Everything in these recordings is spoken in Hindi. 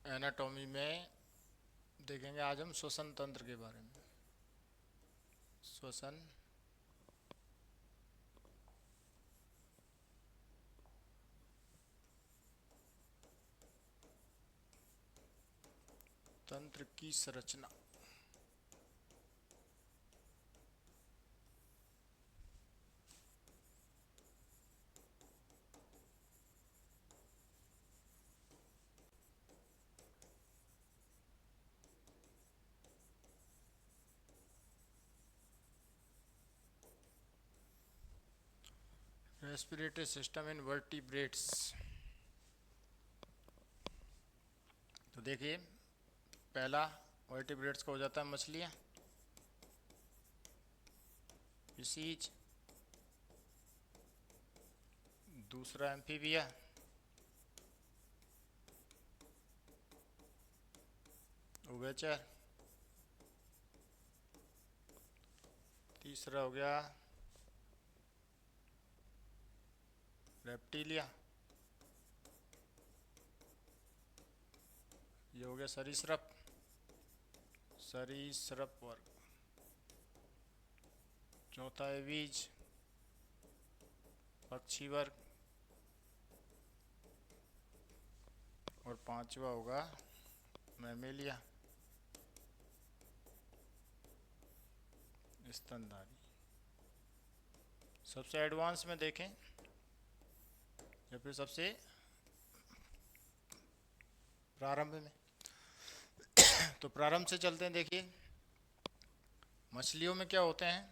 एनाटॉमी में देखेंगे आज हम श्वसन तंत्र के बारे में। श्वसन तंत्र की संरचना। Respiratory system in vertebrates. तो देखिए, पहला वर्टिब्रेट्स का हो जाता है मछलियाँ, फिशीज। दूसरा एम्फीबिया, उभयचर। तीसरा हो गया रेप्टिलिया, ये हो गया सरीसृप, सरीसृप वर्ग। चौथा है बीज, पक्षी वर्ग। और पांचवा होगा मैमेलिया, स्तनधारी। सबसे एडवांस में देखें या फिर सबसे प्रारंभ में, तो प्रारंभ से चलते हैं। देखिए, मछलियों में क्या होते हैं?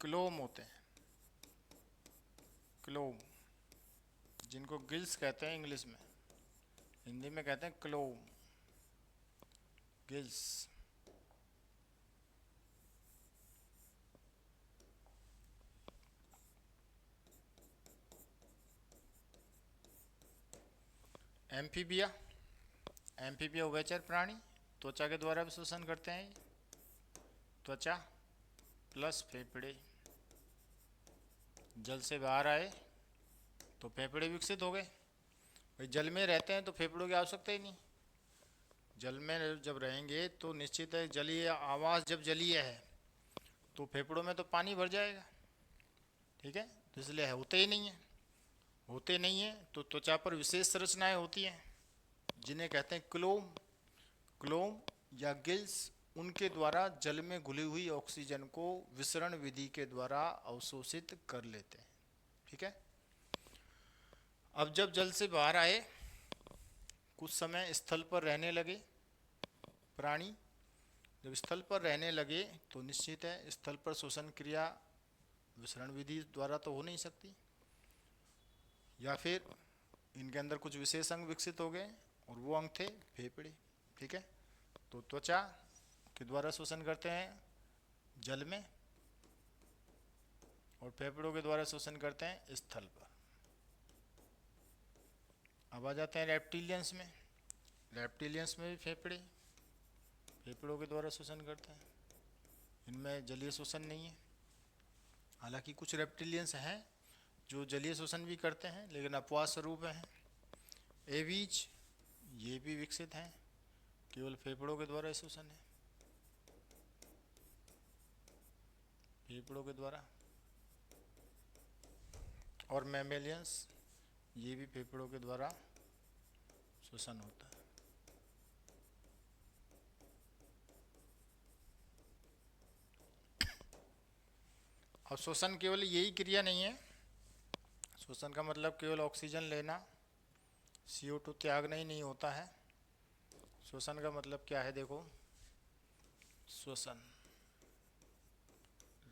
क्लोम होते हैं, क्लोम, जिनको गिल्स कहते हैं इंग्लिश में, हिंदी में कहते हैं क्लोम, गिल्स। एम्फीबिया, एम्फीबिया उभयचर प्राणी, त्वचा के द्वारा भी श्वसन करते हैं। त्वचा प्लस फेफड़े, जल से बाहर आए तो फेफड़े विकसित हो गए। भाई जल में रहते हैं तो फेफड़ों की आवश्यकता ही नहीं। जल में जब रहेंगे तो निश्चित है, जलीय आवास जब जलीय है तो फेफड़ों में तो पानी भर जाएगा, ठीक है। तो इसलिए होते ही नहीं है, होते नहीं है तो त्वचा पर विशेष संरचनाएं होती हैं जिन्हें कहते हैं क्लोम, क्लोम या गिल्स। उनके द्वारा जल में घुली हुई ऑक्सीजन को विसरण विधि के द्वारा अवशोषित कर लेते हैं, ठीक है। अब जब जल से बाहर आए, कुछ समय स्थल पर रहने लगे प्राणी, जब स्थल पर रहने लगे तो निश्चित है स्थल पर श्वसन क्रिया विसरण विधि द्वारा तो हो नहीं सकती, या फिर इनके अंदर कुछ विशेष अंग विकसित हो गए और वो अंग थे फेफड़े, ठीक है। तो त्वचा के द्वारा श्वसन करते हैं जल में और फेफड़ों के द्वारा श्वसन करते हैं स्थल पर। अब आ जाते हैं रेप्टिलियंस में। रेप्टिलियंस में भी फेफड़े, फेफड़ों के द्वारा श्वसन करते हैं। इनमें जलीय श्वसन नहीं है, हालांकि कुछ रेप्टिलियंस हैं जो जलीय श्वसन भी करते हैं लेकिन अपवाद स्वरूप हैं। एवीज, ये भी विकसित हैं, केवल फेफड़ों के द्वारा श्वसन है, फेफड़ों के द्वारा। और मैमेलियंस, ये भी फेफड़ों के द्वारा श्वसन होता है। अब श्वसन केवल यही क्रिया नहीं है, श्वसन का मतलब केवल ऑक्सीजन लेना, CO2 त्यागना ही नहीं होता है। श्वसन का मतलब क्या है? देखो, श्वसन,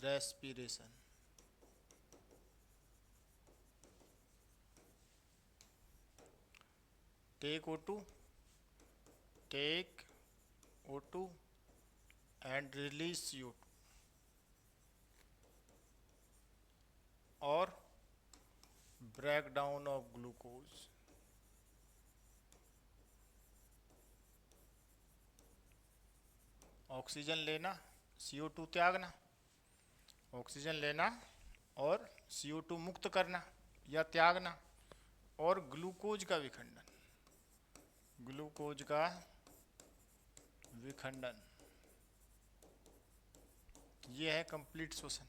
respiration, take O2, take O2 and release CO2, और break down of glucose. Oxygen लेना, CO2 त्यागना, ऑक्सीजन लेना और CO2 मुक्त करना या त्यागना, और ग्लूकोज का विखंडन, ग्लूकोज का विखंडन, ये है कंप्लीट श्वसन।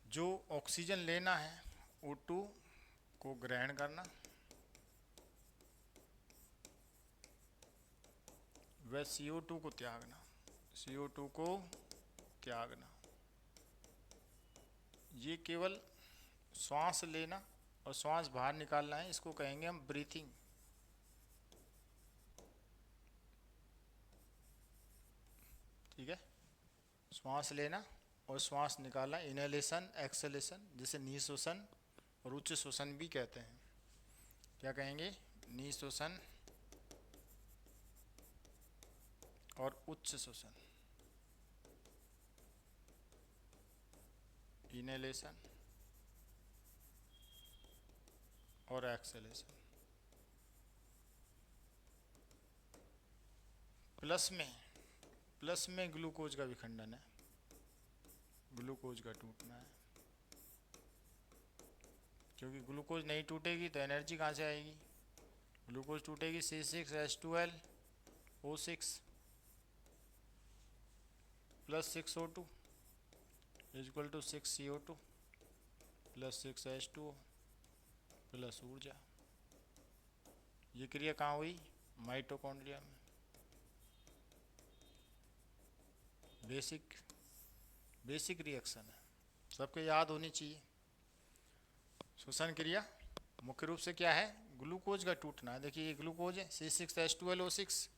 जो ऑक्सीजन लेना है O2 को ग्रहण करना, वह CO2 को त्यागना, CO2 को त्यागना। ये केवल श्वास लेना और श्वास बाहर निकालना है, इसको कहेंगे हम ब्रीथिंग। ठीक है, श्वास लेना और श्वास निकालना, इनहेलेशन एक्सहेलेशन, जिसे निःश्वसन और उच्च श्वसन भी कहते हैं। क्या कहेंगे? निःश्वसन और उच्च श्वसन, इनहेलेशन और एक्सहेलेशन। प्लस में ग्लूकोज का विखंडन है, ग्लूकोज का टूटना है, क्योंकि ग्लूकोज नहीं टूटेगी तो एनर्जी कहाँ से आएगी? ग्लूकोज टूटेगी C6H12O6 plus 6O2 equal to 6CO2 plus 6H2O plus ऊर्जा। ये क्रिया कहाँ हुई? माइटोकॉन्ड्रिया में। बेसिक रिएक्शन है, सबको याद होनी चाहिए। श्वसन क्रिया मुख्य रूप से क्या है? ग्लूकोज का टूटना है। देखिए ये ग्लूकोज है C6H12O6,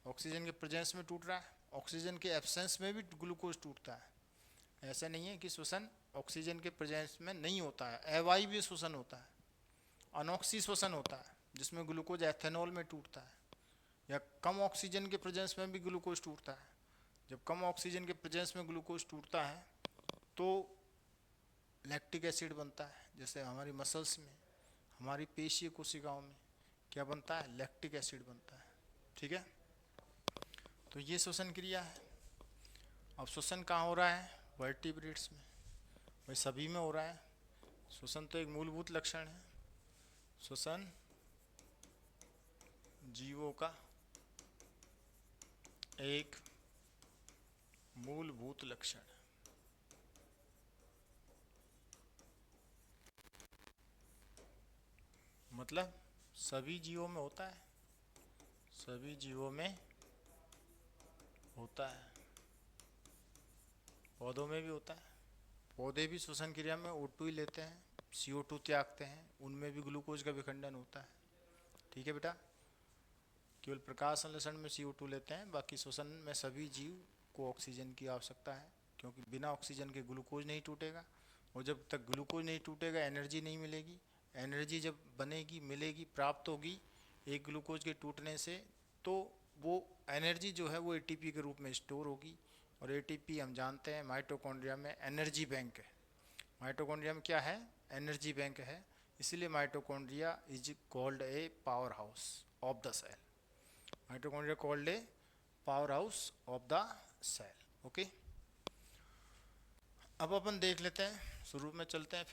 ऑक्सीजन के प्रेजेंस में टूट रहा है, ऑक्सीजन के एब्सेंस में भी ग्लूकोज टूटता है। ऐसा नहीं है कि श्वसन ऑक्सीजन के प्रेजेंस में नहीं होता है, अवायवीय श्वसन होता है, अनॉक्सी श्वसन होता है, जिसमें ग्लूकोज एथेनॉल में टूटता है, या कम ऑक्सीजन के प्रेजेंस में भी ग्लूकोज टूटता है। जब कम ऑक्सीजन के प्रेजेंस में ग्लूकोज टूटता है तो लैक्टिक एसिड बनता है, जैसे हमारी मसल्स में, हमारी पेशीय कोशिकाओं में क्या बनता है? लैक्टिक एसिड बनता है। ठीक है, तो ये श्वसन क्रिया है। अब श्वसन कहाँ हो रहा है? वर्टिब्रेट्स में। भाई सभी में हो रहा है। श्वसन तो एक मूलभूत लक्षण है, श्वसन जीवों का एक मूलभूत लक्षण है। मतलब सभी जीवों में होता है, सभी जीवों में होता है, पौधों में भी होता है। पौधे भी श्वसन क्रिया में O2 ही लेते हैं, CO2 त्यागते हैं, उनमें भी ग्लूकोज का विखंडन होता है। ठीक है बेटा, केवल प्रकाश संश्लेषण में CO2 लेते हैं, बाकी श्वसन में सभी जीव को ऑक्सीजन की आवश्यकता है, क्योंकि बिना ऑक्सीजन के ग्लूकोज नहीं टूटेगा, और जब तक ग्लूकोज नहीं टूटेगा एनर्जी नहीं मिलेगी। एनर्जी जब बनेगी, मिलेगी, प्राप्त होगी एक ग्लूकोज के टूटने से, तो वो एनर्जी जो है वो ATP के रूप में स्टोर होगी, और ATP हम जानते हैं माइटोकॉन्ड्रिया में एनर्जी बैंक है। माइटोकॉन्ड्रिया में क्या है? एनर्जी बैंक है। इसीलिए mitochondria is called a power house of the cell. Mitochondria called a power house of the cell. Okay, अब अपन देख लेते हैं, शुरू में चलते हैं,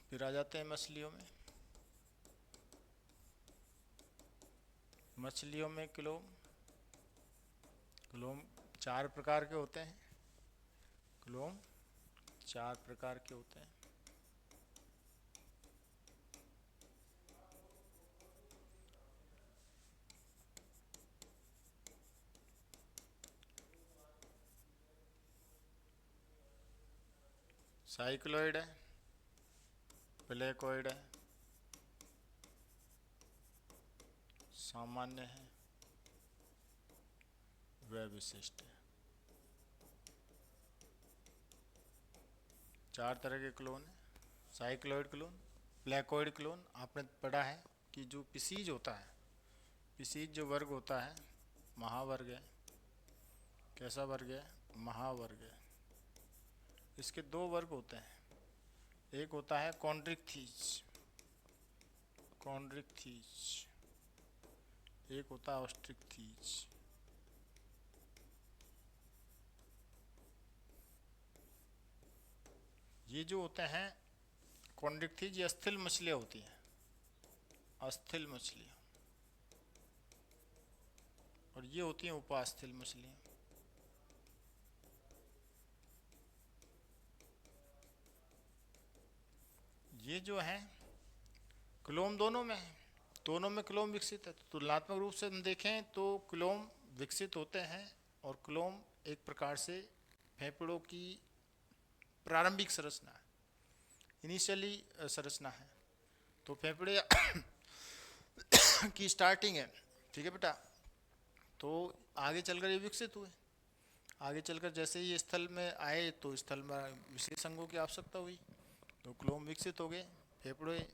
फिर आ जाते हैं मछलियों में। मछलियों में क्लोम 4 प्रकार के होते हैं। क्लोम 4 प्रकार के होते हैं। साइक्लोइड है, प्लेकोइड है, सामान्य है, वह विशिष्ट है। 4 तरह के क्लोन है। Cycloid clone, placoid clone. आपने पढ़ा है कि जो पिसीज होता है, पिसीज जो वर्ग होता है, महावर्ग है। कैसा वर्ग है? महावर्ग है। इसके 2 वर्ग होते हैं, एक होता है कॉन्ड्रिक्थीज, एक होता है ऑस्ट्रिक्थीज। ये जो होते हैं कॉन्ड्रिक्थीज, ये अस्थिल मछलियाँ होती हैं, अस्थिल मछलियाँ। और ये होती हैं उपास्थल मछलियाँ। ये जो है क्लोम दोनों में है, दोनों में क्लोम विकसित है। तो तुलनात्मक रूप से हम देखें तो क्लोम विकसित होते हैं, और क्लोम एक प्रकार से फेफड़ों की प्रारंभिक संरचना है, इनिशियली संरचना है। तो फेफड़े की स्टार्टिंग है, ठीक है बेटा। तो आगे चलकर ये विकसित हुए, आगे चलकर जैसे ही स्थल में आए तो स्थल में विशेष अंगों की आवश्यकता हुई, तो क्लोम विकसित हो गए फेफड़े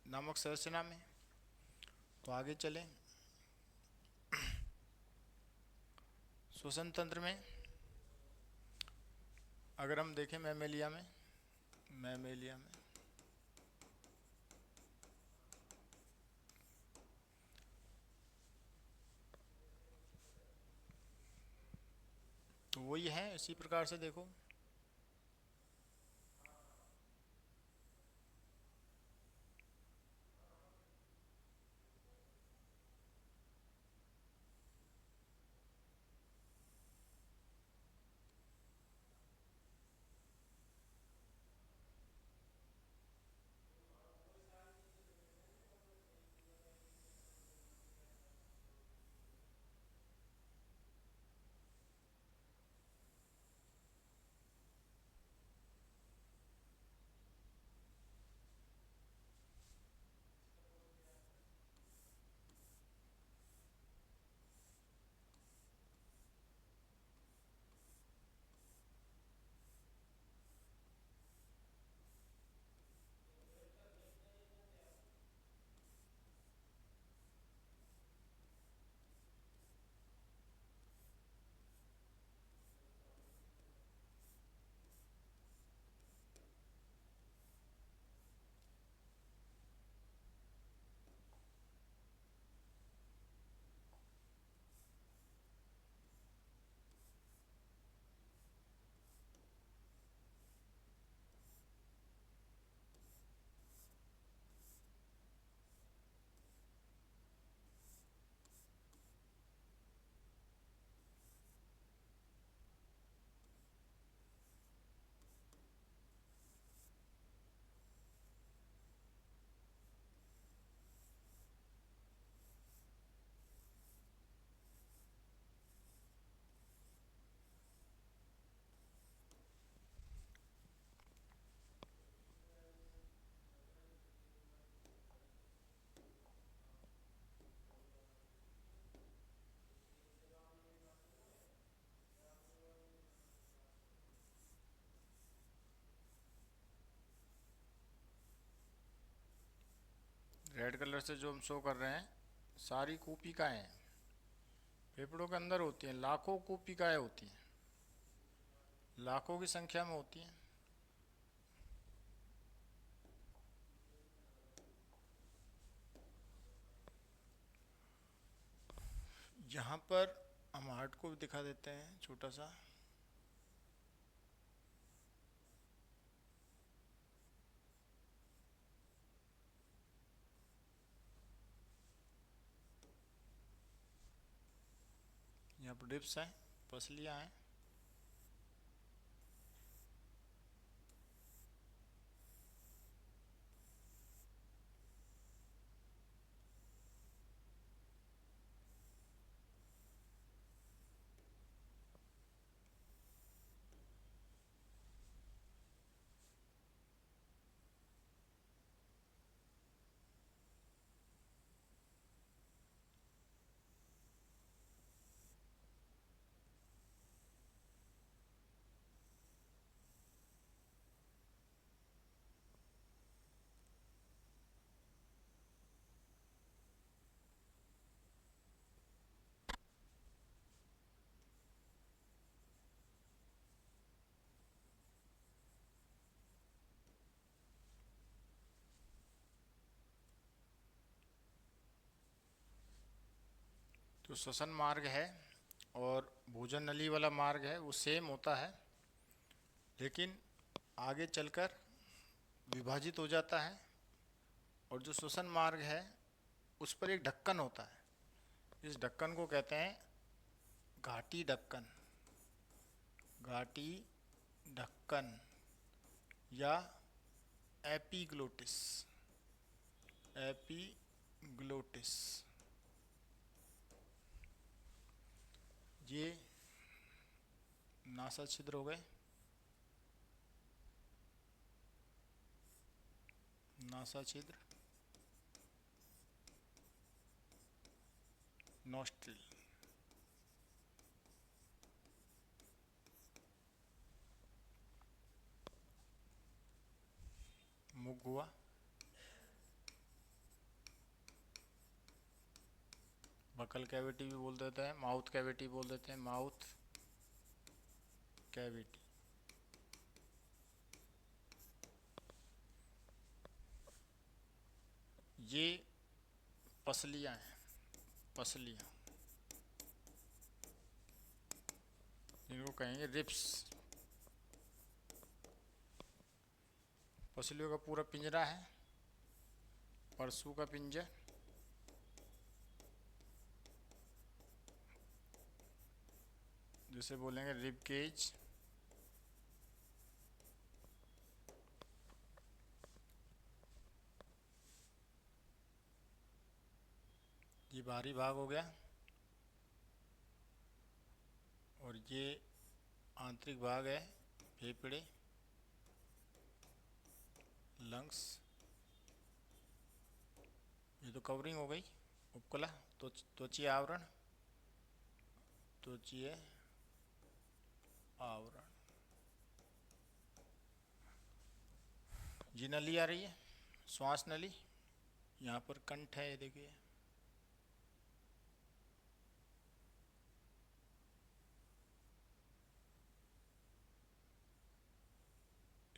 नामक संरचना में। तो आगे चलें, श्वसन तंत्र में अगर हम देखें मैमेलिया में, तो वही है इसी प्रकार से देखो। रेड कलर से जो हम शो कर रहे हैं सारी कूपिकाएं हैं, फेफड़ों के अंदर होती हैं, लाखों कूपिकाएं होती हैं, लाखों की संख्या में होती हैं। यहाँ पर हम हार्ट को भी दिखा देते हैं छोटा सा। यहाँ पर डिप्स हैं, पसलियाँ हैं। तो श्वसन मार्ग है और भोजन नली वाला मार्ग है वो सेम होता है, लेकिन आगे चलकर विभाजित हो जाता है। और जो श्वसन मार्ग है उस पर एक ढक्कन होता है, इस ढक्कन को कहते हैं घाटी ढक्कन, घाटी ढक्कन या एपिग्लोटिस, एपिग्लोटिस, ये नासा छिद्र हो गए, नासा छिद्र, नोस्ट्रिल, मुख हुआ, बकल कैविटी भी बोल देते हैं, माउथ कैविटी बोल देते हैं, माउथ कैविटी। ये पसलियाँ हैं, पसलियाँ, इनको कहेंगे रिब्स। पसलियों का पूरा पिंजरा है, परसू का पिंजर, जिसे बोलेंगे रिब केज। ये बाहरी भाग हो गया और ये आंतरिक भाग है, फेफड़े, लंग्स। ये तो कवरिंग हो गई, उपकला, त्वचीय आवरण, त्वचीय आवरण। ये नली आ रही है, श्वास नली, यहाँ पर कंठ है, ये देखिए,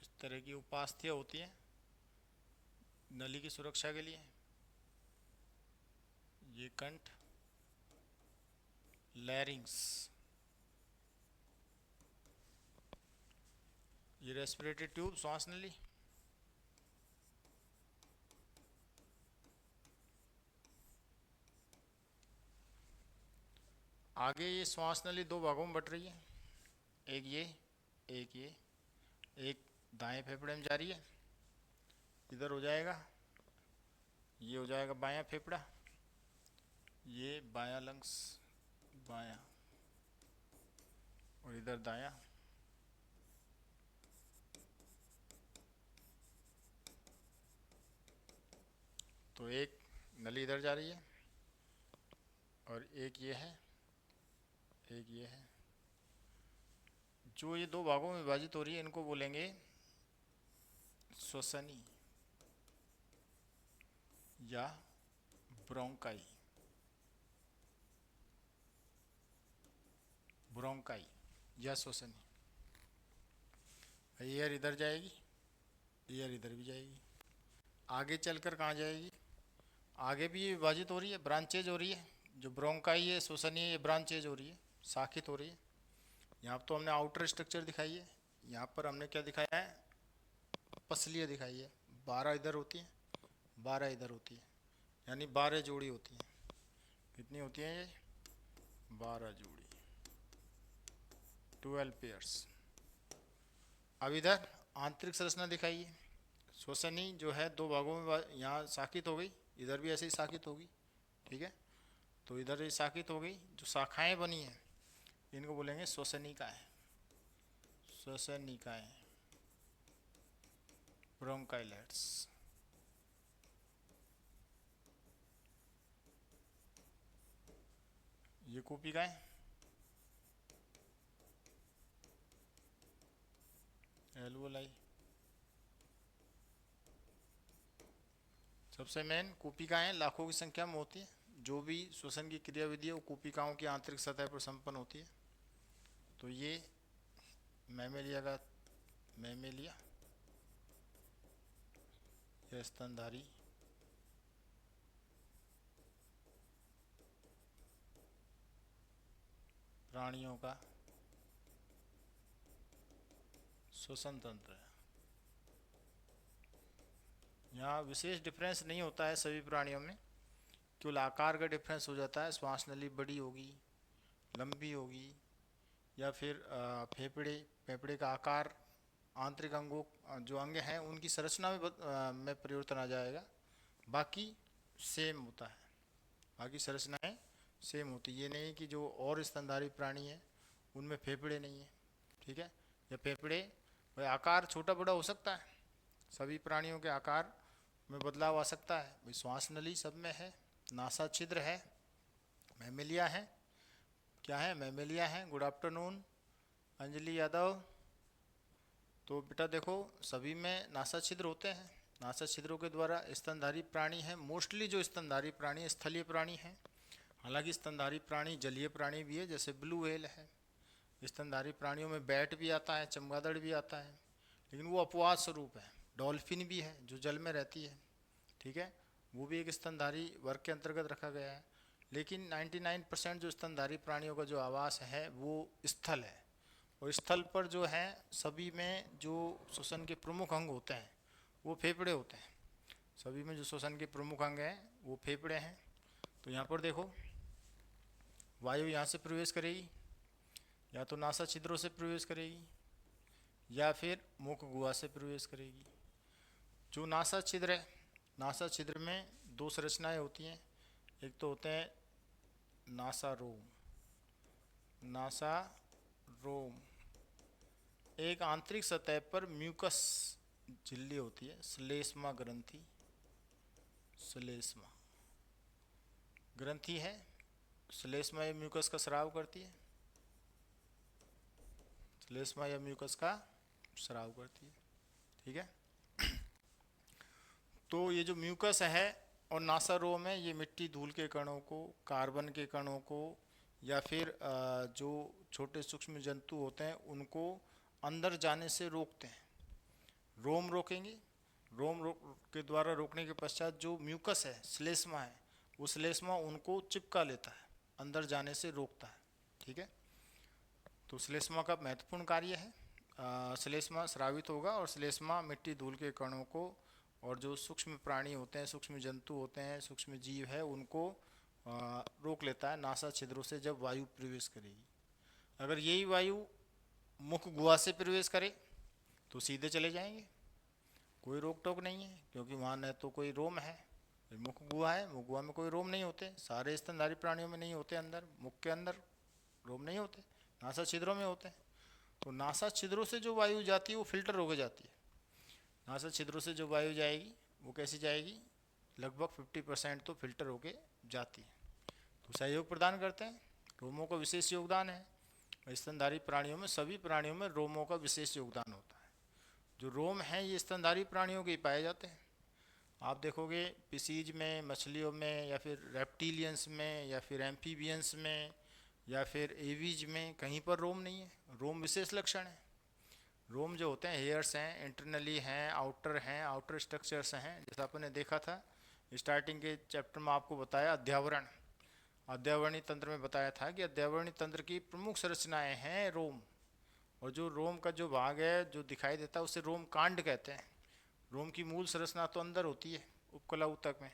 इस तरह की उपास्थ्य होती है नली की सुरक्षा के लिए। ये कंठ, लैरिंग्स, ये रेस्पिरेटरी ट्यूब, श्वास नली, आगे ये श्वास नली दो भागों में बट रही है, एक ये, एक ये, एक दाएं फेफड़े में जा रही है, इधर हो जाएगा, ये हो जाएगा बायां फेफड़ा, ये बायां लंग्स, बायां, और इधर दायां। तो एक नली इधर जा रही है और एक ये है, एक ये है। जो ये दो भागों में विभाजित हो रही है, इनको बोलेंगे श्वसनी या ब्रोंकाई, ब्रोंकाई या श्वसनी। एयर इधर जाएगी, एयर इधर भी जाएगी, आगे चलकर कहाँ जाएगी, आगे भी ये विभाजित हो रही है, ब्रांचेज हो रही है। जो ब्रोंकाई है, श्वसनी है, ये ब्रांचेज हो रही है, शाखित हो रही है। यहाँ तो हमने आउटर स्ट्रक्चर दिखाई है, यहाँ पर हमने क्या दिखाया है, पसलियाँ दिखाई है। 12 इधर होती हैं, 12 इधर होती है, यानी 12 जोड़ी होती हैं। कितनी होती हैं ये, 12 जोड़ी, 12 पेयर्स। अब इधर आंतरिक संरचना दिखाइए। श्वसनी जो है दो भागों में यहाँ शाखित हो गई, इधर भी ऐसे ही शाखित होगी, ठीक है। तो इधर ये शाखित हो गई, जो शाखाएं बनी हैं इनको बोलेंगे श्वसनिकाएं, श्वसनिकाएं, ब्रोंकाइलेट्स। ये कूपिकाएं, एल्वोलाई। सबसे मेन कूपिकाएं लाखों की संख्या में होती है। जो भी श्वसन की क्रियाविधि है वो कूपिकाओं की आंतरिक सतह पर संपन्न होती है। तो ये मैमेलिया का, मैमेलिया या स्तनधारी प्राणियों का श्वसन तंत्र है। यहाँ विशेष डिफरेंस नहीं होता है सभी प्राणियों में, केवल आकार का डिफरेंस हो जाता है। श्वास नली बड़ी होगी, लंबी होगी, या फिर फेफड़े का आकार, आंतरिक अंगों जो अंग हैं उनकी संरचना में परिवर्तन आ जाएगा। बाकी सेम होता है, बाकी संरचनाएं सेम होती है। ये नहीं कि जो और स्तनधारी प्राणी है उनमें फेफड़े नहीं है, ठीक है, या फेफड़े भाई आकार छोटा बड़ा हो सकता है, सभी प्राणियों के आकार में बदलाव आ सकता है। भाई श्वास नली सब में है, नासा छिद्र है, मैमेलिया है, क्या है, मैमेलिया है। Good afternoon Anjali Yadav. तो बेटा देखो सभी में नासा छिद्र होते हैं, नासा छिद्रों के द्वारा स्तनधारी प्राणी हैं। मोस्टली जो स्तनधारी प्राणी स्थलीय प्राणी हैं, हालांकि स्तनधारी प्राणी जलीय प्राणी भी है, जैसे ब्लू व्हेल है। स्तनधारी प्राणियों में बैट भी आता है, चमगादड़ भी आता है, लेकिन वो अपवाद स्वरूप है। डॉल्फिन भी है जो जल में रहती है, ठीक है, वो भी एक स्तनधारी वर्ग के अंतर्गत रखा गया है। लेकिन 99% जो स्तनधारी प्राणियों का जो आवास है वो स्थल है, और स्थल पर जो है सभी में जो श्वसन के प्रमुख अंग होते हैं वो फेफड़े होते हैं। सभी में जो श्वसन के प्रमुख अंग हैं वो फेफड़े हैं। तो यहाँ पर देखो वायु यहाँ से प्रवेश करेगी, या तो नासा छिद्रों से प्रवेश करेगी या फिर मुख गुहा से प्रवेश करेगी। जो नासा छिद्र है, नासा छिद्र में दो संरचनाएं होती हैं। एक तो होते हैं नासा रोम, नासा रोम, एक आंतरिक सतह पर म्यूकस झिल्ली होती है, श्लेष्मा ग्रंथि, श्लेष्मा ग्रंथि है। श्लेष्मा या म्यूकस का स्राव करती है, श्लेष्मा या म्यूकस का स्राव करती है, ठीक है। तो ये जो म्यूकस है और नासारोम है, ये मिट्टी धूल के कणों को, कार्बन के कणों को, या फिर जो छोटे सूक्ष्म जंतु होते हैं उनको अंदर जाने से रोकते हैं। रोम रोकेंगे, के द्वारा रोकने के पश्चात जो म्यूकस है, श्लेष्मा है, वो श्लेष्मा उनको चिपका लेता है, अंदर जाने से रोकता है, ठीक है। तो श्लेष्मा का महत्वपूर्ण कार्य है, श्लेष्मा स्रावित होगा और श्लेष्मा मिट्टी धूल के कणों को और जो सूक्ष्म प्राणी होते हैं, सूक्ष्म जंतु होते हैं, सूक्ष्म जीव है, उनको रोक लेता है नासा छिद्रों से जब वायु प्रवेश करेगी। अगर यही वायु मुख गुहा से प्रवेश करे तो सीधे चले जाएंगे, कोई रोक टोक नहीं है, क्योंकि वहाँ न तो कोई रोम है, मुख गुहा है, मुख गुहा में कोई रोम नहीं होते, सारे स्तनधारी प्राणियों में नहीं होते, अंदर मुख के अंदर रोम नहीं होते, नासा छिद्रों में होते हैं। तो नासा छिद्रों से जो वायु जाती है वो फिल्टर होकर जाती है। नासा छिद्रों से जो वायु जाएगी वो कैसी जाएगी, लगभग 50% तो फिल्टर होके जाती है। तो सहयोग प्रदान करते हैं, रोमों का विशेष योगदान है। स्तनधारी प्राणियों में, सभी प्राणियों में रोमों का विशेष योगदान होता है। जो रोम हैं ये स्तनधारी प्राणियों के ही पाए जाते हैं। आप देखोगे पिसीज में, मछलियों में, या फिर रेप्टिलियंस में, या फिर एम्फीबियंस में, या फिर एवीज में, कहीं पर रोम नहीं है। रोम विशेष लक्षण है। रोम जो होते हैं हेयर्स हैं, इंटरनली हैं, आउटर स्ट्रक्चर्स हैं। जैसा आपने देखा था स्टार्टिंग के चैप्टर में, आपको बताया अध्यावरणी तंत्र में बताया था कि अध्यावरणी तंत्र की प्रमुख संरचनाएं हैं रोम। और जो रोम का जो भाग है जो दिखाई देता है उसे रोम कांड कहते हैं। रोम की मूल संरचना तो अंदर होती है, उपकला ऊतक में,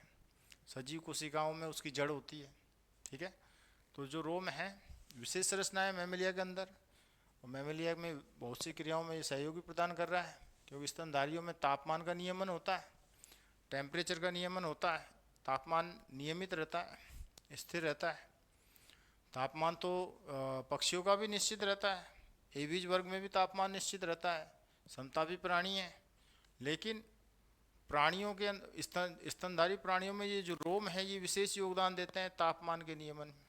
सजीव कोशिकाओं में उसकी जड़ होती है, ठीक है। तो जो रोम है विशेष संरचना है मैमेलिया के अंदर, और मैमेलिया में बहुत सी क्रियाओं में ये सहयोगी प्रदान कर रहा है, क्योंकि स्तनधारियों में तापमान का नियमन होता है, टेम्परेचर का नियमन होता है, तापमान नियमित रहता है, स्थिर रहता है। तापमान तो पक्षियों का भी निश्चित रहता है, एवीज वर्ग में भी तापमान निश्चित रहता है, समतापी प्राणी है। लेकिन प्राणियों के स्तनधारी प्राणियों में ये जो रोम है ये विशेष योगदान देते हैं तापमान के नियमन में।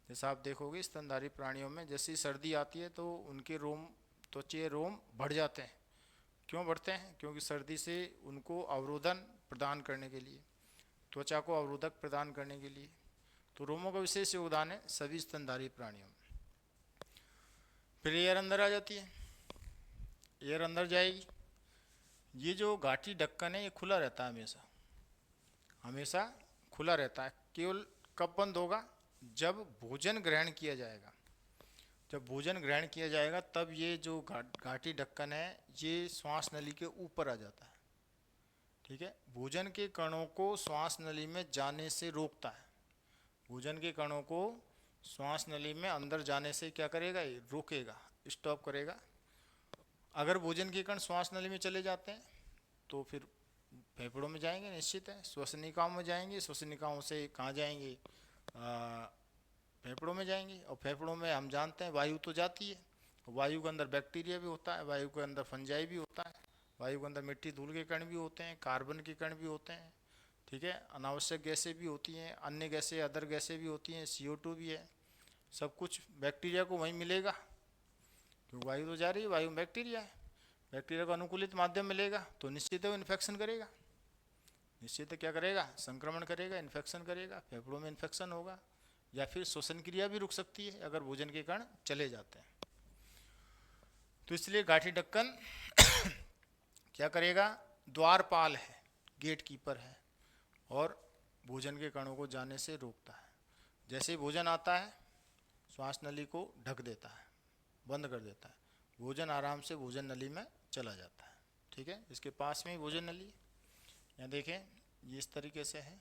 जैसा आप देखोगे स्तनधारी प्राणियों में जैसी सर्दी आती है तो उनके रोम, त्वचीय रोम बढ़ जाते हैं। क्यों बढ़ते हैं, क्योंकि सर्दी से उनको अवरोधन प्रदान करने के लिए, त्वचा को अवरोधक प्रदान करने के लिए। तो रोमों का विशेष योगदान है सभी स्तनधारी प्राणियों में। फिर एयर अंदर आ जाती है, एयर अंदर जाएगी। ये जो घाटी ढक्कन है ये खुला रहता है, हमेशा हमेशा खुला रहता है। केवल कब बंद होगा, जब भोजन ग्रहण किया जाएगा। जब भोजन ग्रहण किया जाएगा तब ये जो घाटी ढक्कन है ये श्वास नली के ऊपर आ जाता है, ठीक है। भोजन के कणों को श्वास नली में जाने से रोकता है, भोजन के कणों को श्वास नली में अंदर जाने से क्या करेगा, ये रोकेगा, स्टॉप करेगा। अगर भोजन के कण श्वास नली में चले जाते हैं तो फिर फेफड़ों में जाएंगे, निश्चित है। श्वसनिकाओं में जाएंगे, श्वसनिकाओं से कहाँ जाएंगे, फेफड़ों में जाएंगे। और फेफड़ों में हम जानते हैं वायु तो जाती है, वायु के अंदर बैक्टीरिया भी होता है, वायु के अंदर फंजाई भी होता है, वायु के अंदर मिट्टी धूल के कण भी होते हैं, कार्बन के कण भी होते हैं, ठीक है। अनावश्यक गैसें भी होती हैं, अन्य गैसें, अदर गैसें भी होती हैं, CO2 भी है। सब कुछ बैक्टीरिया को वहीं मिलेगा, क्योंकि वायु तो जा रही है, वायु में बैक्टीरिया है। बैक्टीरिया को अनुकूलित माध्यम मिलेगा तो निश्चित है वो इन्फेक्शन करेगा, निश्चित है क्या करेगा, संक्रमण करेगा, इन्फेक्शन करेगा, फेफड़ों में इन्फेक्शन होगा, या फिर श्वसन क्रिया भी रुक सकती है अगर भोजन के कण चले जाते हैं। तो इसलिए गाठी ढक्कन क्या करेगा, द्वारपाल है, गेट कीपर है, और भोजन के कणों को जाने से रोकता है। जैसे ही भोजन आता है श्वास नली को ढक देता है, बंद कर देता है, भोजन आराम से भोजन नली में चला जाता है, ठीक है। इसके पास में ही भोजन नली, यहाँ देखें ये इस तरीके से है।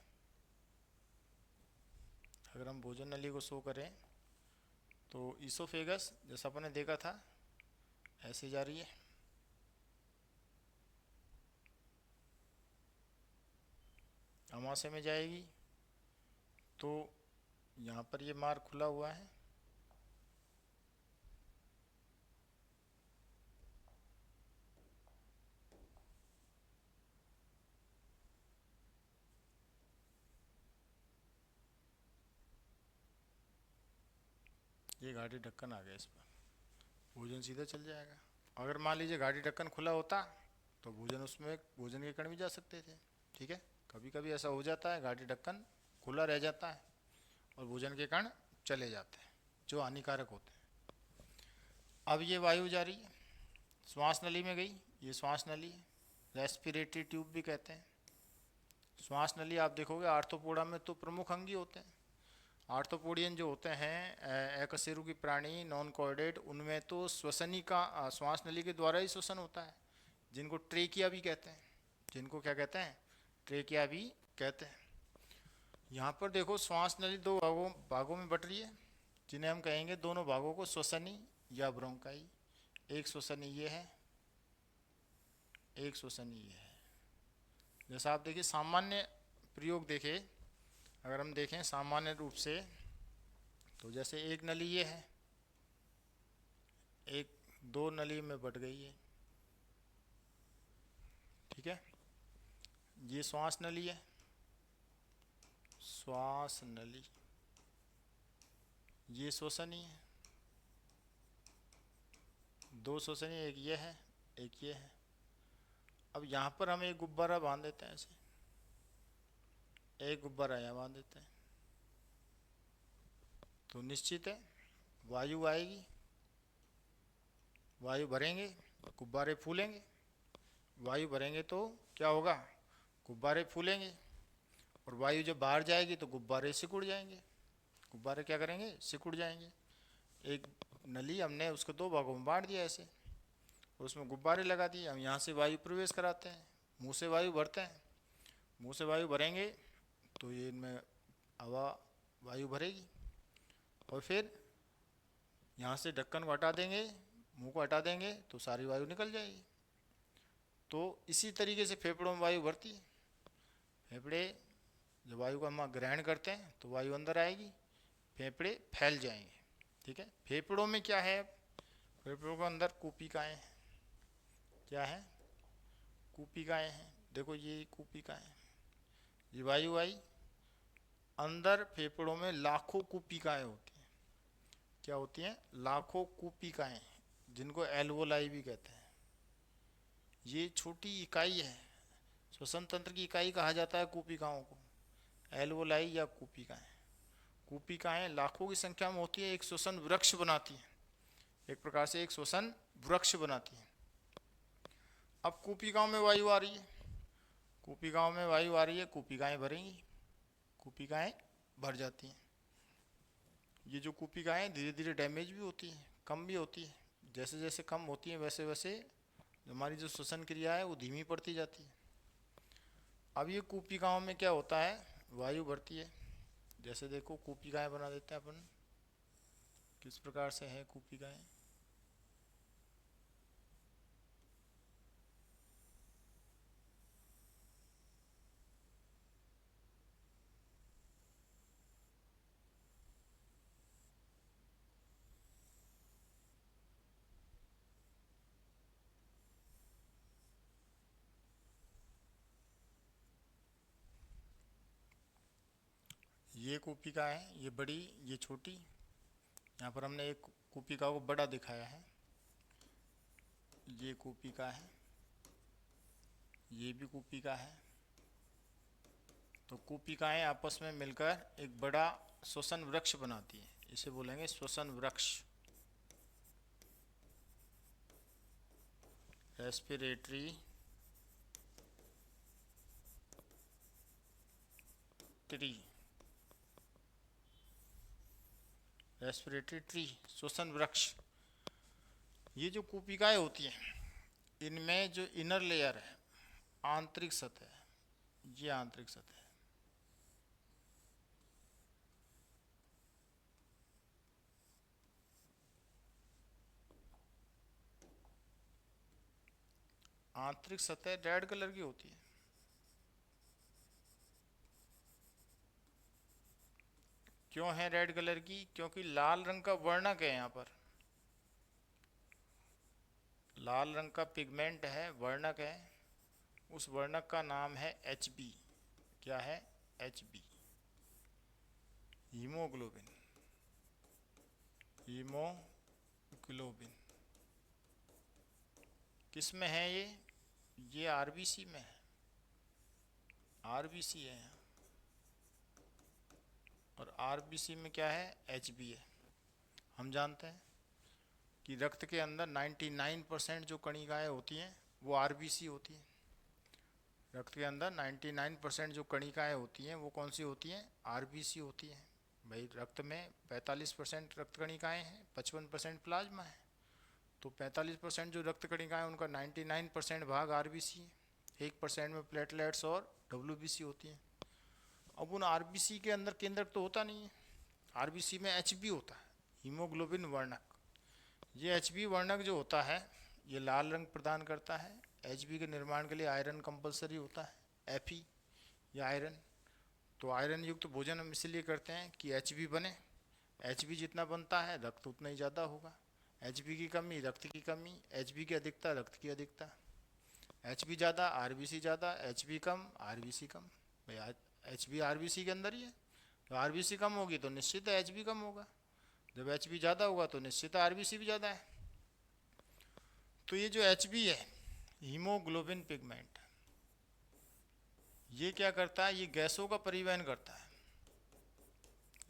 अगर हम भोजन नली को शो करें तो ईसोफेगस जैसा अपन ने देखा था ऐसे जा रही है, अमाशय में जाएगी तो यहाँ पर ये मार्ग खुला हुआ है, ये गाठी ढक्कन आ गया, इस पर भोजन सीधा चल जाएगा। अगर मान लीजिए गाठी ढक्कन खुला होता तो भोजन, उसमें भोजन के कण भी जा सकते थे, ठीक है। कभी कभी ऐसा हो जाता है, गाठी ढक्कन खुला रह जाता है और भोजन के कण चले जाते हैं जो हानिकारक होते हैं। अब ये वायु जा रही है, श्वास नली में गई, ये श्वास नली, रेस्पिरेटरी ट्यूब भी कहते हैं। श्वास नली आप देखोगे आर्थ्रोपोडा में तो प्रमुख अंगी होते हैं। आर्थ्रोपोडियन जो होते हैं एकशेरुकी प्राणी, नॉन कॉर्डेट, उनमें तो श्वसनी का श्वास नली के द्वारा ही श्वसन होता है, जिनको ट्रेकिया भी कहते हैं, जिनको क्या कहते हैं, ट्रेकिया भी कहते हैं। यहाँ पर देखो श्वास नली दो भागों में बट रही है, जिन्हें हम कहेंगे दोनों भागों को श्वसनी या ब्रोंकाई। एक श्वसनी ये है, एक श्वसनी ये है। जैसा आप देखिए सामान्य प्रयोग देखें, अगर हम देखें सामान्य रूप से तो जैसे एक नली ये है, एक दो नली में बट गई है, ठीक है। ये श्वास नली है, श्वास नली, ये श्वसनी है, दो श्वसनी, एक ये है, एक ये है। अब यहाँ पर हम एक गुब्बारा बांध देते हैं, ऐसे एक गुब्बारा यहाँ बांध देते हैं तो निश्चित है वायु आएगी, वायु भरेंगे, गुब्बारे फूलेंगे, वायु भरेंगे तो क्या होगा, गुब्बारे फूलेंगे, और वायु जब बाहर जाएगी तो गुब्बारे सिकुड़ जाएंगे, गुब्बारे क्या करेंगे, सिकुड़ जाएंगे। एक नली हमने उसको दो भागों में बांट दिया ऐसे, और उसमें गुब्बारे लगा दिए, हम यहाँ से वायु प्रवेश कराते हैं, मुंह से वायु भरते हैं, मुंह से वायु भरेंगे तो ये इनमें हवा वायु भरेगी, और फिर यहाँ से ढक्कन को हटा देंगे, मुंह को हटा देंगे तो सारी वायु निकल जाएगी। तो इसी तरीके से फेफड़ों में वायु भरती है। फेफड़े जब वायु को हम ग्रहण करते हैं तो वायु अंदर आएगी, फेफड़े फैल जाएंगे, ठीक है। फेफड़ों में क्या है, फेफड़ों के अंदर कूपिकाएँ हैं, क्या है, कूपिकाएँ हैं। देखो ये कूपिकाएँ, ये वायु आई, अंदर फेफड़ों में लाखों कूपिकाएँ होती हैं, क्या होती हैं, लाखों कूपिकाएँ, जिनको एल्वोलाई भी कहते हैं। ये छोटी इकाई है, श्वसन तंत्र की इकाई कहा जाता है कूपिकाओं को, एल्वोलाई या कूपिकाएँ। कूपिकाएँ लाखों की संख्या में होती है, एक श्वसन वृक्ष बनाती है, एक प्रकार से एक श्वसन वृक्ष बनाती है। अब कूपिकाओं में वायु आ रही है, कूपिकाओं में वायु आ रही है, कूपिकाएँ भरेंगी, कूपिकाएँ भर जाती हैं। ये जो कूपिकाएँ धीरे धीरे डैमेज भी होती हैं, कम भी होती है, जैसे जैसे कम होती हैं वैसे वैसे हमारी जो श्वसन क्रिया है वो धीमी पड़ती जाती है। अब ये कूपिकाओं में क्या होता है, वायु भरती है, जैसे देखो कूपिकाएँ बना देते हैं अपन, किस प्रकार से है कूपिकाएं? ये कूपिका है, ये बड़ी, ये छोटी। यहाँ पर हमने एक कूपिका को बड़ा दिखाया है। ये कूपिका है, ये भी कूपिका है। तो कूपिकाएं आपस में मिलकर एक बड़ा श्वसन वृक्ष बनाती है, इसे बोलेंगे श्वसन वृक्ष। रेस्पिरेटरी ट्री, रेस्पिरेटरी ट्री, श्वसन वृक्ष। ये जो कूपिकाएं होती हैं, इनमें जो इनर लेयर है, आंतरिक सतह, ये आंतरिक सतह है। आंतरिक सतह रेड कलर की होती है। क्यों है रेड कलर की? क्योंकि लाल रंग का वर्णक है यहाँ पर, लाल रंग का पिगमेंट है, वर्णक है। उस वर्णक का नाम है Hb। क्या है? Hb, haemoglobin. हीमोग्लोबिन किस में है ये आरबीसी में है, आरबीसी है यहाँ। और आरबीसी में क्या है? Hb है। हम जानते हैं कि रक्त के अंदर 99% जो कणिकाएं होती हैं वो आरबीसी होती हैं। रक्त के अंदर 99% जो कणिकाएं होती हैं वो कौन सी होती हैं? आरबीसी होती हैं। भाई रक्त में 45% रक्त कणिकाएं हैं, 55% प्लाज्मा है। तो 45% जो रक्त कणिकाएं उनका 99% भाग आरबीसी है। 1% में प्लेटलेट्स और डब्ल्यूबीसी होती हैं। अब उन आरबीसी के अंदर केंद्रक तो होता नहीं है, आरबीसी में एचबी होता है, हीमोग्लोबिन वर्णक। ये एचबी वर्णक जो होता है ये लाल रंग प्रदान करता है। एचबी के निर्माण के लिए आयरन कंपलसरी होता है, Fe या आयरन। तो आयरन युक्त भोजन हम इसलिए करते हैं कि एचबी बने। एचबी जितना बनता है रक्त उतना ही ज़्यादा होगा। एचबी की कमी रक्त की कमी, एचबी की अधिकता रक्त की अधिकता। एचबी ज़्यादा आरबीसी ज़्यादा, एचबी कम आरबीसी कम। भाई एचबी आरबीसी के अंदर ही है, तो आरबीसी कम होगी तो निश्चित है एचबी कम होगा। जब एचबी ज़्यादा होगा तो निश्चित है आरबीसी भी ज़्यादा है। तो ये जो एचबी है, हीमोग्लोबिन पिगमेंट, ये क्या करता है? ये गैसों का परिवहन करता है।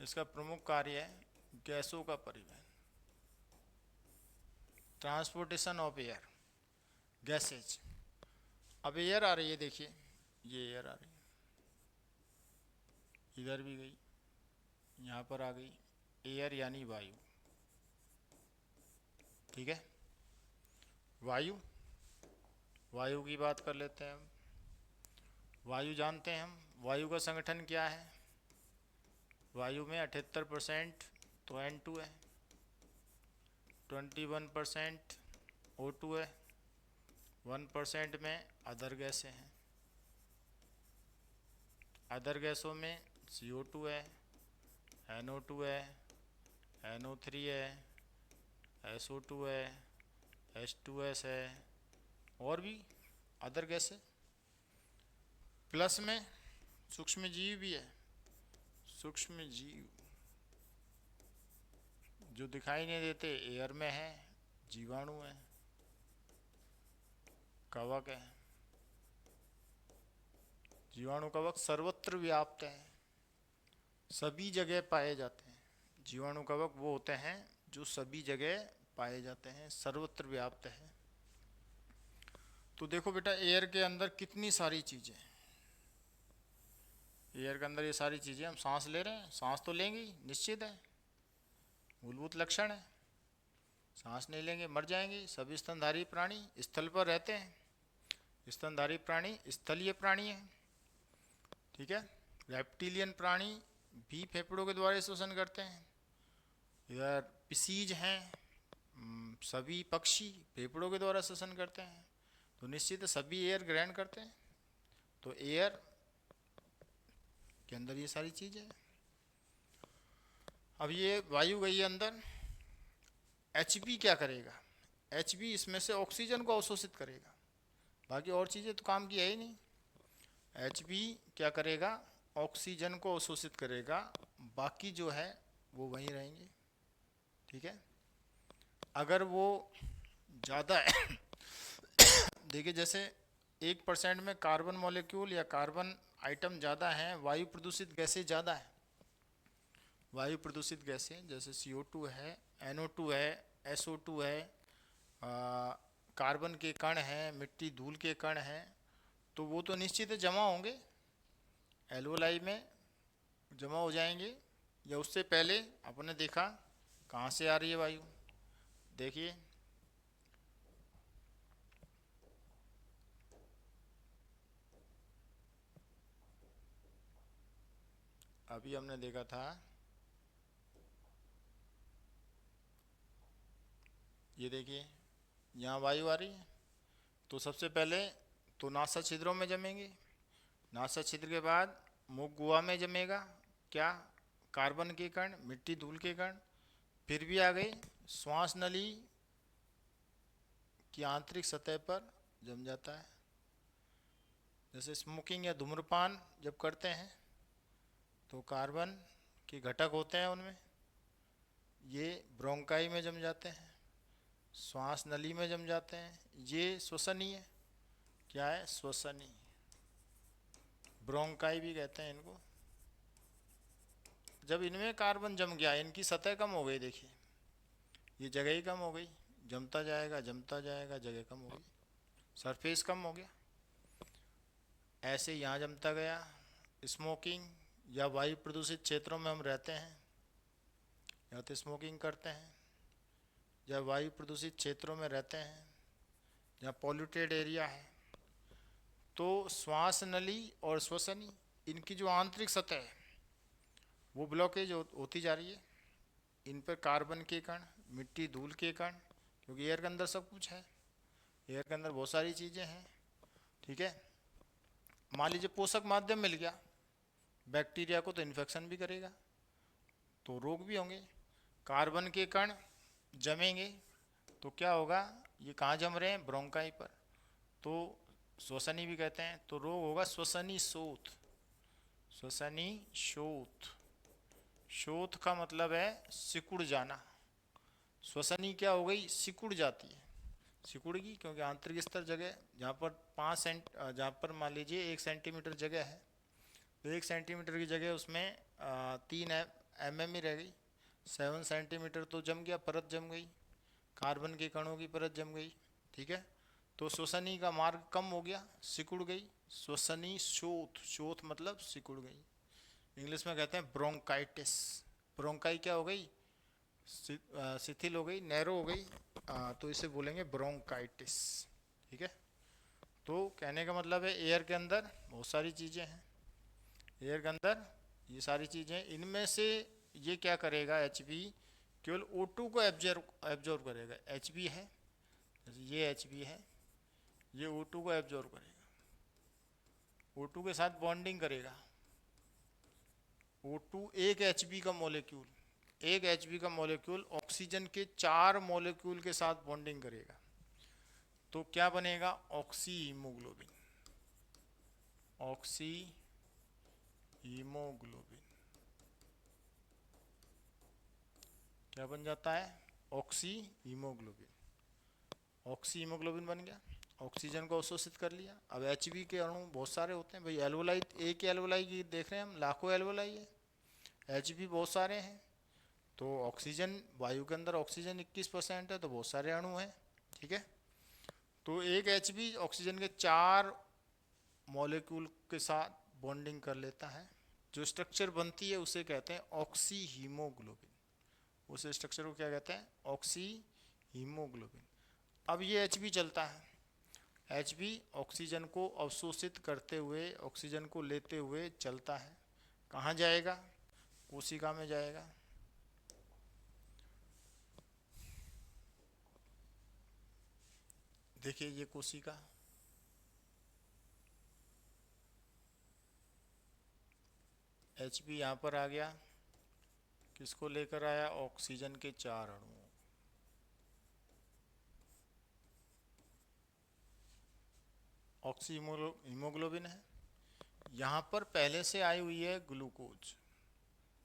इसका प्रमुख कार्य है गैसों का परिवहन, ट्रांसपोर्टेशन ऑफ एयर, गैसेज। अब एयर आ रही है, देखिए ये एयर आ रही है, इधर भी गई, यहाँ पर आ गई। एयर यानी वायु, ठीक है। वायु, वायु की बात कर लेते हैं हम। वायु जानते हैं हम, वायु का संगठन क्या है? वायु में 78% तो N2 है, 21% O2 है, 1% में अदर गैसें हैं। अदर गैसों में CO2 है, NO2 है, NO3 है, SO2 है, H2S है, और भी अदर गैसें। प्लस में सूक्ष्म जीव भी है। सूक्ष्म जीव जो दिखाई नहीं देते एयर में है, जीवाणु है, कवक है। जीवाणु कवक सर्वत्र व्याप्त है, सभी जगह पाए जाते हैं। जीवाणु कवक वो होते हैं जो सभी जगह पाए जाते हैं, सर्वत्र व्याप्त है। तो देखो बेटा, एयर के अंदर कितनी सारी चीज़ें, एयर के अंदर ये सारी चीज़ें, हम सांस ले रहे हैं, सांस तो लेंगे ही, निश्चित है, मूलभूत लक्षण है। सांस नहीं लेंगे मर जाएंगे। सभी स्तनधारी प्राणी स्थल पर रहते हैं। स्तनधारी प्राणी स्थलीय प्राणी है, ठीक है। रेप्टिलियन प्राणी भी फेफड़ों के द्वारा श्वसन करते हैं। इधर पिसीज हैं, सभी पक्षी फेफड़ों के द्वारा श्वसन करते हैं, तो निश्चित सभी एयर ग्रहण करते हैं, तो एयर के अंदर ये सारी चीज़ें। अब ये वायु गई अंदर, एचबी क्या करेगा? एचबी इसमें से ऑक्सीजन को अवशोषित करेगा, बाकी और चीज़ें तो काम की है ही नहीं। एचबी क्या करेगा? ऑक्सीजन को अवशोषित करेगा, बाकी जो है वो वहीं रहेंगे। ठीक है, अगर वो ज़्यादा है देखिए जैसे 1% में कार्बन मॉलिक्यूल या कार्बन आइटम ज़्यादा है, वायु प्रदूषित गैसें ज़्यादा है। वायु प्रदूषित गैसें जैसे CO2 है, NO2 है, SO2 है, कार्बन के कण हैं, मिट्टी धूल के कण हैं, तो वो तो निश्चित जमा होंगे, एल्वोलाई में जमा हो जाएंगे। या उससे पहले आपने देखा कहाँ से आ रही है वायु, देखिए अभी हमने देखा था, ये देखिए यहाँ वायु आ रही है, तो सबसे पहले तो नासा छिद्रों में जमेंगे, नासा छिद्र के बाद मुख गुहा में जमेगा क्या? कार्बन के कण, मिट्टी धूल के कण। फिर भी आ गई श्वास नली की आंतरिक सतह पर जम जाता है, जैसे स्मोकिंग या धूम्रपान जब करते हैं तो कार्बन के घटक होते हैं उनमें, ये ब्रोंकाई में जम जाते हैं, श्वास नली में जम जाते हैं, ये श्वसनीय, क्या है? श्वसनीय, ब्रोंकाई भी कहते हैं इनको। जब इनमें कार्बन जम गया, इनकी सतह कम हो गई, देखिए ये जगह ही कम हो गई, जमता जाएगा जमता जाएगा, जगह कम हो गई, सरफेस कम हो गया। ऐसे यहाँ जमता गया। स्मोकिंग या वायु प्रदूषित क्षेत्रों में हम रहते हैं, या तो स्मोकिंग करते हैं, या वायु प्रदूषित क्षेत्रों में रहते हैं जहाँ पॉल्यूटेड एरिया है, तो श्वास नली और श्वसनी, इनकी जो आंतरिक सतह है वो ब्लॉकेज होती जा रही है। इन पर कार्बन के कण, मिट्टी धूल के कण, क्योंकि एयर के अंदर सब कुछ है, एयर के अंदर बहुत सारी चीज़ें हैं। ठीक है, मान लीजिए पोषक माध्यम मिल गया, बैक्टीरिया को तो इन्फेक्शन भी करेगा, तो रोग भी होंगे। कार्बन के कण जमेंगे तो क्या होगा? ये कहाँ जम रहे हैं? ब्रोंकाई पर, तो श्वसनी भी कहते हैं, तो रोग होगा श्वसनी शोथ। श्वसनी शोथ, शोथ का मतलब है सिकुड़ जाना, श्वसनी क्या हो गई? सिकुड़ जाती है, सिकुड़गी, क्योंकि आंतरिक स्तर जगह जहाँ पर 5 पर मान लीजिए 1 सेंटीमीटर जगह है, तो 1 सेंटीमीटर की जगह उसमें 3 mm ही रह गई, 7 सेंटीमीटर तो जम गया, परत जम गई, कार्बन के कणों की परत जम गई। ठीक है, तो श्वसनी का मार्ग कम हो गया, सिकुड़ गई, श्वसनी शोथ, शोथ मतलब सिकुड़ गई। इंग्लिश में कहते हैं ब्रोंकाइटिस, ब्रोंकाई क्या हो गई? शिथिल हो गई, नैरो हो गई, तो इसे बोलेंगे ब्रोंकाइटिस। ठीक है, तो कहने का मतलब है एयर के अंदर बहुत सारी चीज़ें हैं, एयर के अंदर ये सारी चीज़ें, इनमें से ये क्या करेगा? एचबी केवल O2 को एब्जॉर्व करेगा, एचबी है, जैसे ये एचबी है, ये O2 को एब्जॉर्व करेगा, O2 के साथ बॉन्डिंग करेगा। O2 एक एचबी का मॉलिक्यूल, एक एचबी का मॉलिक्यूल ऑक्सीजन के 4 मॉलिक्यूल के साथ बॉन्डिंग करेगा, तो क्या बनेगा? ऑक्सी हीमोग्लोबिन, ऑक्सी हीमोग्लोबिन क्या बन जाता है? ऑक्सी हीमोग्लोबिन, ऑक्सी हीमोग्लोबिन बन गया, ऑक्सीजन को अवशोषित कर लिया। अब एचबी के अणु बहुत सारे होते हैं भाई, एल्वोलाई एक ही एल्वोलाई की देख रहे हैं हम, लाखों एल्वोलाई है, एचबी बहुत सारे हैं, तो ऑक्सीजन वायु के अंदर ऑक्सीजन 21% है, तो बहुत सारे अणु हैं। ठीक है, तो एक एचबी ऑक्सीजन के 4 मॉलिक्यूल के साथ बॉन्डिंग कर लेता है, जो स्ट्रक्चर बनती है उसे कहते हैं ऑक्सी हीमोग्लोबिन, उस स्ट्रक्चर को क्या कहते हैं? Oxy haemoglobin. अब ये एचबी चलता है, एचबी ऑक्सीजन को अवशोषित करते हुए, ऑक्सीजन को लेते हुए चलता है, कहाँ जाएगा? कोशिका में जाएगा, देखिए ये कोशिका, Hb यहाँ पर आ गया, किसको लेकर आया, ऑक्सीजन के 4 अणु, ऑक्सी हीमोग्लोबिन है। यहाँ पर पहले से आई हुई है ग्लूकोज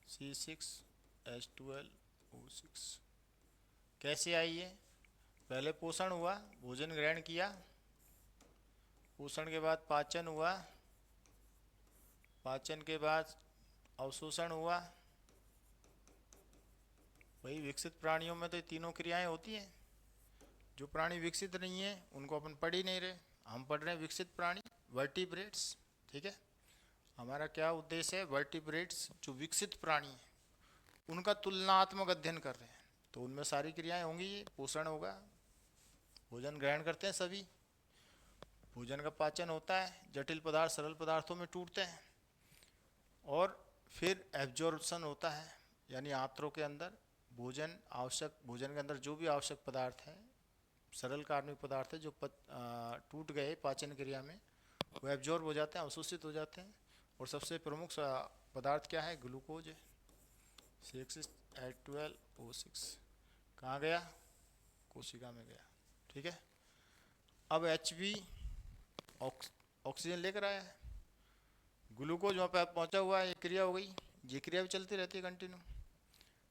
C6H12O6। कैसे आई है, पहले पोषण हुआ, भोजन ग्रहण किया, पोषण के बाद पाचन हुआ, पाचन के बाद अवशोषण हुआ। वही विकसित प्राणियों में तो ये तीनों क्रियाएं होती हैं। जो प्राणी विकसित नहीं है उनको अपन पढ़ ही नहीं रहे, हम पढ़ रहे हैं विकसित प्राणी, वर्टिब्रेट्स। ठीक है, हमारा क्या उद्देश्य है, वर्टिब्रेट्स जो विकसित प्राणी हैं उनका तुलनात्मक अध्ययन कर रहे हैं। तो उनमें सारी क्रियाएं होंगी, ये पोषण होगा, भोजन ग्रहण करते हैं सभी, भोजन का पाचन होता है, जटिल पदार्थ सरल पदार्थों में टूटते हैं, और फिर एब्जॉर्प्शन होता है, यानी आंतों के अंदर भोजन आवश्यक, भोजन के अंदर जो भी आवश्यक पदार्थ है, सरल कार्बनिक पदार्थ है जो टूट गए पाचन क्रिया में, वो एब्जॉर्ब हो जाते हैं, अवशोषित हो जाते हैं। और सबसे प्रमुख पदार्थ क्या है, ग्लूकोज है, C6H12O6। कहाँ गया, कोशिका में गया। ठीक है, अब Hb ऑक्सीजन लेकर आया है, ग्लूकोज वहाँ पे पहुँचा हुआ है, ये क्रिया हो गई, ये क्रिया भी चलती रहती है कंटिन्यू,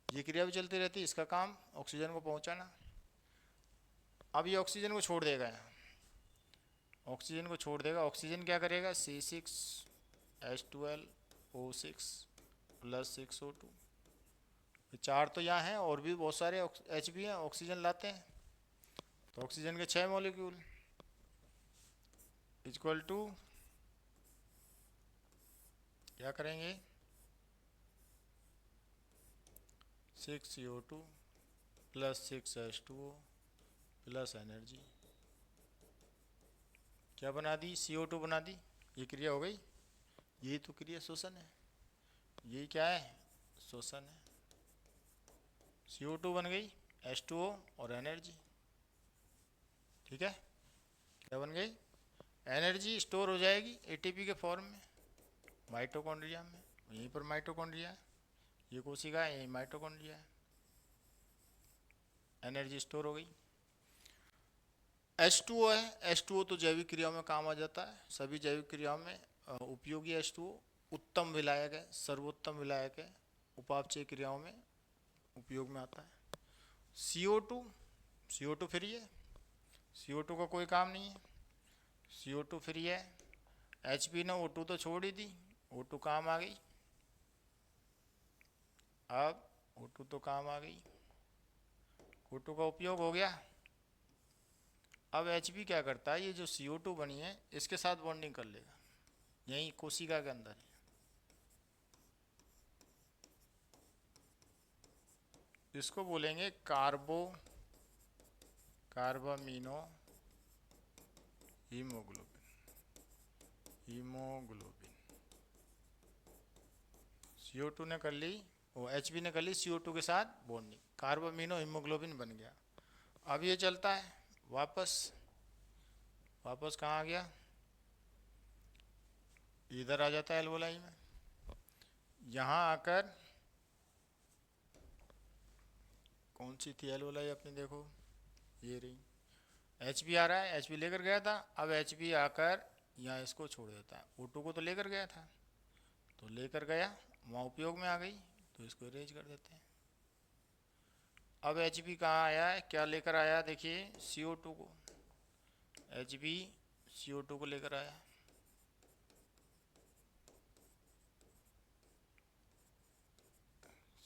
ये क्रिया भी चलती रहती है, इसका काम ऑक्सीजन को पहुँचाना। अब ये ऑक्सीजन को छोड़ देगा, यहाँ ऑक्सीजन को छोड़ देगा, ऑक्सीजन क्या करेगा, C6H12O6 + 6O2। 4 तो यहाँ हैं, और भी बहुत सारे Hb हैं, ऑक्सीजन लाते हैं, तो ऑक्सीजन के 6 मॉलिक्यूल इक्वल टू क्या करेंगे, 6CO2 + 6H2O + एनर्जी। क्या बना दी, CO2 बना दी, ये क्रिया हो गई, यही तो क्रिया शोषण है, यही क्या है, शोषण है। CO2 बन गई, H2O और एनर्जी। ठीक है, क्या बन गई, एनर्जी स्टोर हो जाएगी ATP के फॉर्म में माइटोकॉन्ड्रिया में, यहीं पर माइटोकॉन्ड्रिया है, ये कोशिका है, यही माइटोकॉन्ड्रिया है, एनर्जी स्टोर हो गई। H2O है, H2O तो जैविक क्रियाओं में काम आ जाता है, सभी जैविक क्रियाओं में उपयोगी H2O, उत्तम विलायक है, सर्वोत्तम विलायक है, उपापचय क्रियाओं में उपयोग में आता है। CO2, CO2 फ्री है, CO2 का कोई काम नहीं है, CO2 फ्री है। Hb ने O2 तो छोड़ ही दी, O2 काम आ गई, अब O2 तो काम आ गई, O2 का उपयोग हो गया। अब Hb क्या करता है, ये जो CO2 बनी है इसके साथ बॉन्डिंग कर लेगा, यहीं कोशिका के अंदर, इसको बोलेंगे कार्बामिनो हीमोग्लोबिन। CO2 ने कर ली, वो Hb ने कर ली CO2 के साथ बॉन्डिंग, कार्बामिनो हीमोग्लोबिन बन गया। अब ये चलता है वापस कहाँ आ गया, इधर आ जाता है एल्वोलाई में, यहाँ आकर कौन सी थी एल्वोलाई अपनी, देखो ये रही, Hb आ रहा है, Hb लेकर गया था, अब Hb आकर यहाँ इसको छोड़ देता है, O2 को तो लेकर गया था, तो लेकर गया वहाँ उपयोग में आ गई, तो इसको इरेज कर देते हैं। अब Hb कहाँ आया है, क्या लेकर आया, देखिए CO2 को, Hb CO2 को लेकर आया,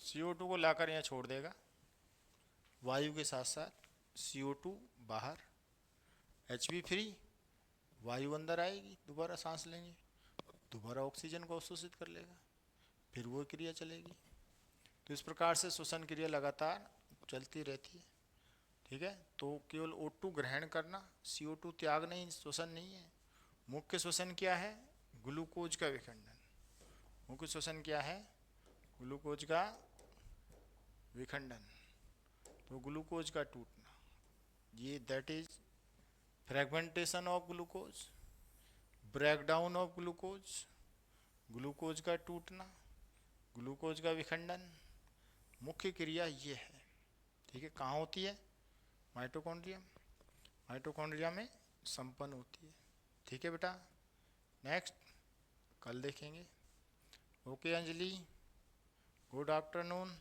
CO2 को लाकर यहाँ छोड़ देगा, वायु के साथ साथ CO2 बाहर, Hb फ्री, वायु अंदर आएगी, दोबारा सांस लेंगे, दोबारा ऑक्सीजन को अवशोषित कर लेगा, फिर वो क्रिया चलेगी। तो इस प्रकार से श्वसन क्रिया लगातार चलती रहती है। ठीक है, तो केवल O2 ग्रहण करना, CO2 त्याग नहीं, श्वसन नहीं है। मुख्य श्वसन क्या है, ग्लूकोज का विखंडन, मुख्य श्वसन क्या है, ग्लूकोज का विखंडन, तो ग्लूकोज का टूटना, ये that is fragmentation of glucose, breakdown of glucose, glucose का टूटना, ग्लूकोज का विखंडन, मुख्य क्रिया ये है। ठीक है, कहाँ होती है? माइटोकॉन्ड्रिया, माइटोकॉन्ड्रिया में संपन्न होती है। ठीक है बेटा, नेक्स्ट कल देखेंगे। Okay Anjali, good afternoon.